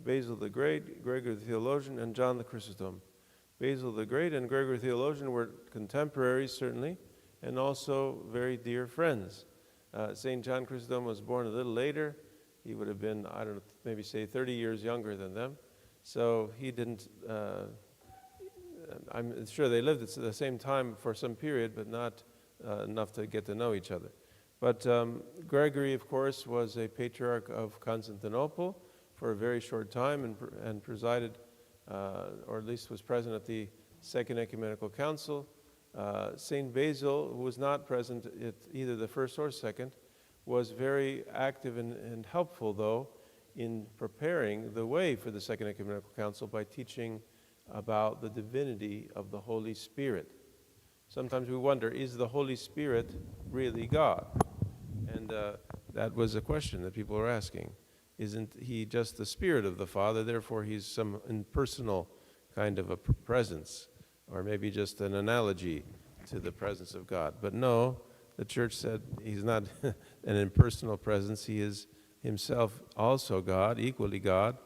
Basil the Great, Gregory the Theologian, and John the Chrysostom. Basil the Great and Gregory the Theologian were contemporaries, certainly, and also very dear friends. St. John Chrysostom was born a little later. He would have been, I don't know, maybe say 30 years younger than them. So he didn't, I'm sure they lived at the same time for some period, but not enough to get to know each other. But Gregory, of course, was a patriarch of Constantinople for a very short time and presided, or at least was present at the Second Ecumenical Council. St. Basil, who was not present at either the first or second, was very active and helpful, though, in preparing the way for the Second Ecumenical Council by teaching about the divinity of the Holy Spirit. Sometimes we wonder, is the Holy Spirit really God? And that was a question that people were asking. Isn't he just the Spirit of the Father, therefore he's some impersonal kind of a presence, or maybe just an analogy to the presence of God? But no, the Church said he's not an impersonal presence. He is himself also God, equally God.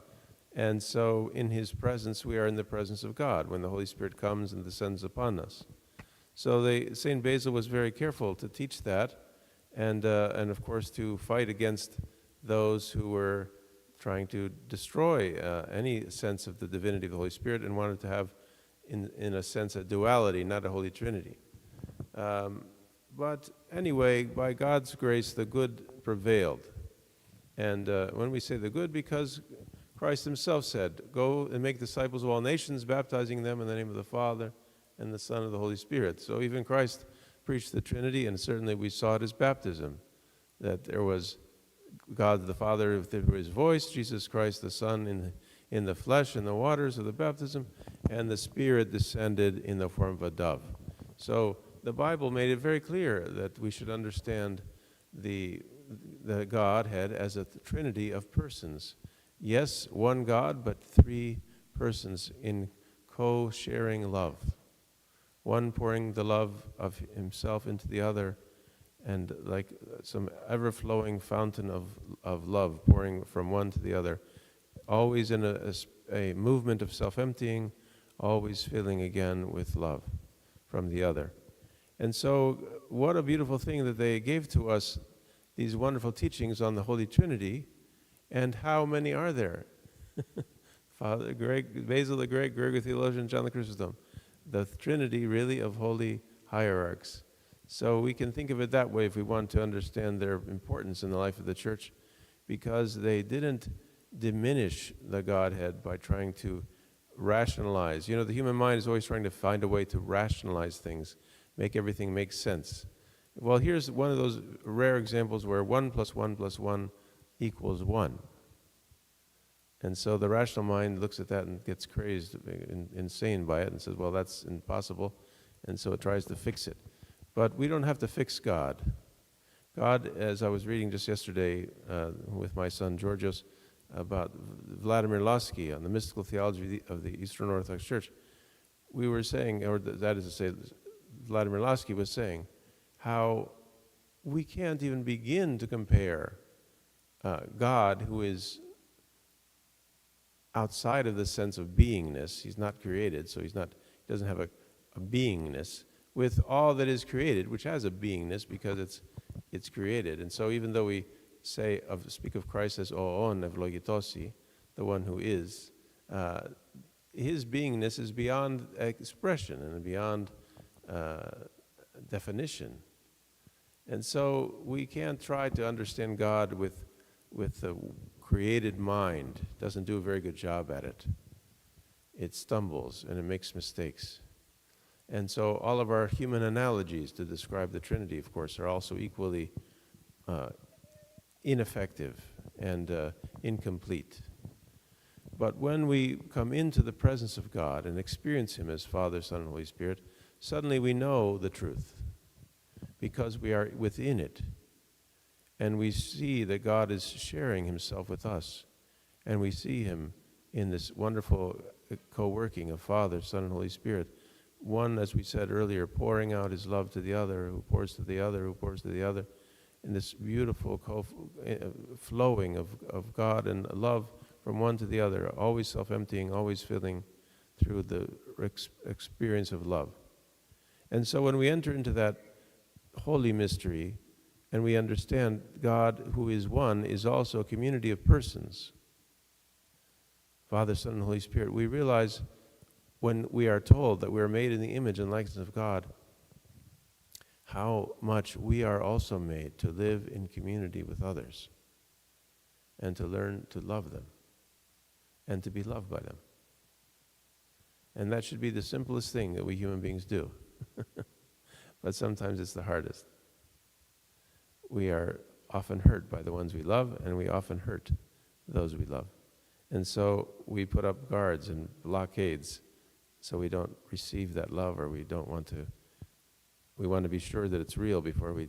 And so in his presence, we are in the presence of God when the Holy Spirit comes and descends upon us. So St. Basil was very careful to teach that, and of course to fight against those who were trying to destroy any sense of the divinity of the Holy Spirit and wanted to have, in a sense, a duality, not a Holy Trinity. But anyway, by God's grace, the good prevailed. And when we say the good, because Christ himself said, "Go and make disciples of all nations, baptizing them in the name of the Father and the Son and the Holy Spirit." So even Christ preached the Trinity, and certainly we saw it as baptism, that there was God the Father through his voice, Jesus Christ the Son in the flesh and the waters of the baptism, and the Spirit descended in the form of a dove. So the Bible made it very clear that we should understand the Godhead as a trinity of persons. Yes, one God, but three persons in co-sharing love. One pouring the love of himself into the other, and like some ever-flowing fountain of love pouring from one to the other, always in a movement of self-emptying, always filling again with love from the other. And so what a beautiful thing that they gave to us, these wonderful teachings on the Holy Trinity. And how many are there? Father Basil the Great, Gregory the Theologian, John the Chrysostom. The Trinity, really, of holy hierarchs. So we can think of it that way if we want to understand their importance in the life of the Church, because they didn't diminish the Godhead by trying to rationalize. You know, the human mind is always trying to find a way to rationalize things, make everything make sense. Well, here's one of those rare examples where 1 + 1 + 1 equals 1. And so the rational mind looks at that and gets crazed, insane by it, and says, well, that's impossible. And so it tries to fix it. But we don't have to fix God. God, as I was reading just yesterday with my son Georgios about Vladimir Lasky on the mystical theology of the Eastern Orthodox Church, we were saying, or that is to say, Vladimir Lasky was saying, how we can't even begin to compare God, who is outside of the sense of beingness. He's not created, so he doesn't have a beingness, with all that is created, which has a beingness because it's created. And so even though we speak of Christ as oon eυλογητός, the one who is, his beingness is beyond expression and beyond definition. And so we can't try to understand God with the created mind. It doesn't do a very good job at it. It stumbles and it makes mistakes. And so all of our human analogies to describe the Trinity, of course, are also equally ineffective and incomplete. But when we come into the presence of God and experience him as Father, Son, and Holy Spirit, suddenly we know the truth because we are within it. And we see that God is sharing himself with us. And we see him in this wonderful co-working of Father, Son, and Holy Spirit. One, as we said earlier, pouring out his love to the other, who pours to the other, who pours to the other, in this beautiful flowing of God and love from one to the other, always self-emptying, always filling through the experience of love. And so when we enter into that holy mystery and we understand God, who is one, is also a community of persons, Father, Son, and Holy Spirit, we realize when we are told that we are made in the image and likeness of God, how much we are also made to live in community with others and to learn to love them and to be loved by them. And that should be the simplest thing that we human beings do. But sometimes it's the hardest. We are often hurt by the ones we love, and we often hurt those we love. And so we put up guards and blockades so we don't receive that love, or we want to be sure that it's real before we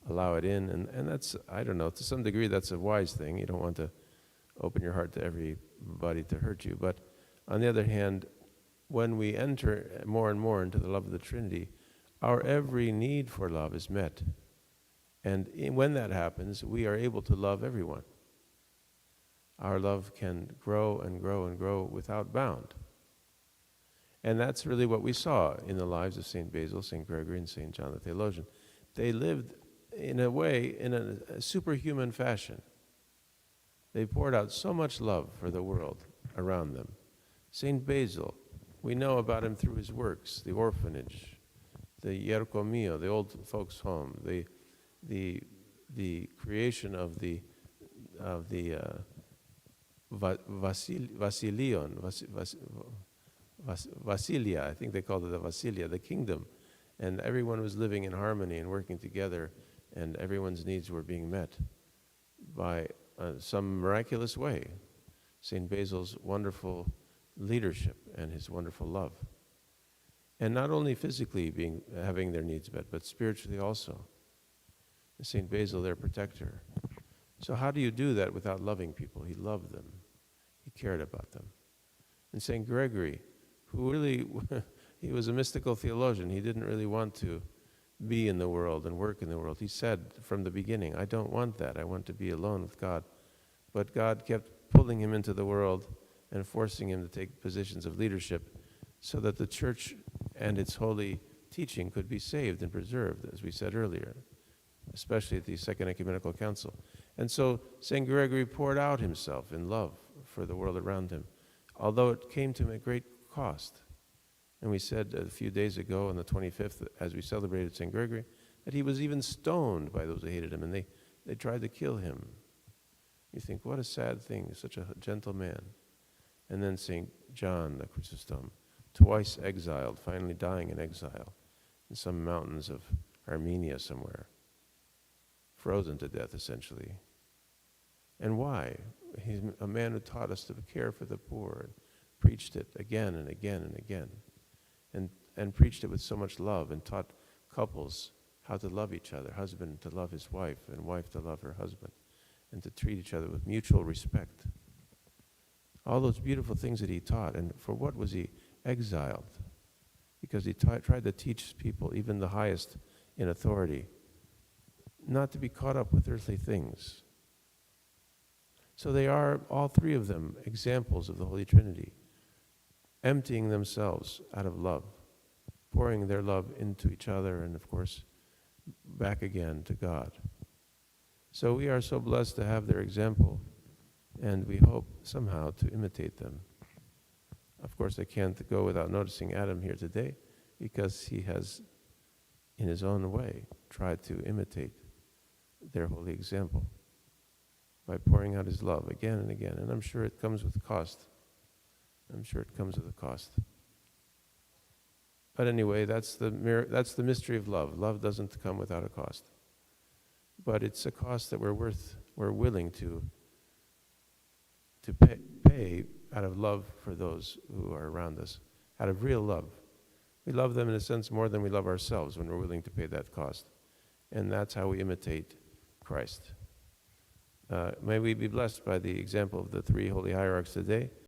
allow it in. And that's, I don't know, to some degree that's a wise thing. You don't want to open your heart to everybody to hurt you. But on the other hand, when we enter more and more into the love of the Trinity, our every need for love is met. And when that happens, we are able to love everyone. Our love can grow and grow and grow without bound. And that's really what we saw in the lives of St. Basil, St. Gregory, and St. John the Theologian. They lived in a way, in a superhuman fashion. They poured out so much love for the world around them. St. Basil, we know about him through his works, the orphanage, the Hierarchs, the old folks' home, the creation of the Vasilia, I think they called it the Vasilia, the kingdom. And everyone was living in harmony and working together, and everyone's needs were being met by some miraculous way. St. Basil's wonderful leadership and his wonderful love. And not only physically having their needs met, but spiritually also. St. Basil, their protector. So how do you do that without loving people? He loved them. He cared about them. And St. Gregory, who really, he was a mystical theologian. He didn't really want to be in the world and work in the world. He said from the beginning, I don't want that. I want to be alone with God. But God kept pulling him into the world and forcing him to take positions of leadership so that the church and its holy teaching could be saved and preserved, as we said earlier, especially at the Second Ecumenical Council. And so St. Gregory poured out himself in love for the world around him, although it came to him at great cost. And we said a few days ago on the 25th, as we celebrated St. Gregory, that he was even stoned by those who hated him, and they tried to kill him. You think, what a sad thing, such a gentle man. And then St. John the Chrysostom, twice exiled, finally dying in exile in some mountains of Armenia somewhere, frozen to death essentially. And why? He's a man who taught us to care for the poor, and preached it again and again and again, and preached it with so much love, and taught couples how to love each other, husband to love his wife, and wife to love her husband, and to treat each other with mutual respect. All those beautiful things that he taught. And for what was he exiled? Because he tried to teach people, even the highest in authority, not to be caught up with earthly things. So they are, all three of them, examples of the Holy Trinity, emptying themselves out of love, pouring their love into each other, and of course, back again to God. So we are so blessed to have their example, and we hope somehow to imitate them. Of course, I can't go without noticing Adam here today, because he has, in his own way, tried to imitate their holy example by pouring out his love again and again. And I'm sure it comes with cost. I'm sure it comes with a cost. But anyway, that's the mystery of love. Love doesn't come without a cost. But it's a cost that we're willing to pay out of love for those who are around us, out of real love. We love them in a sense more than we love ourselves when we're willing to pay that cost. And that's how we imitate Christ. May we be blessed by the example of the three holy hierarchs today.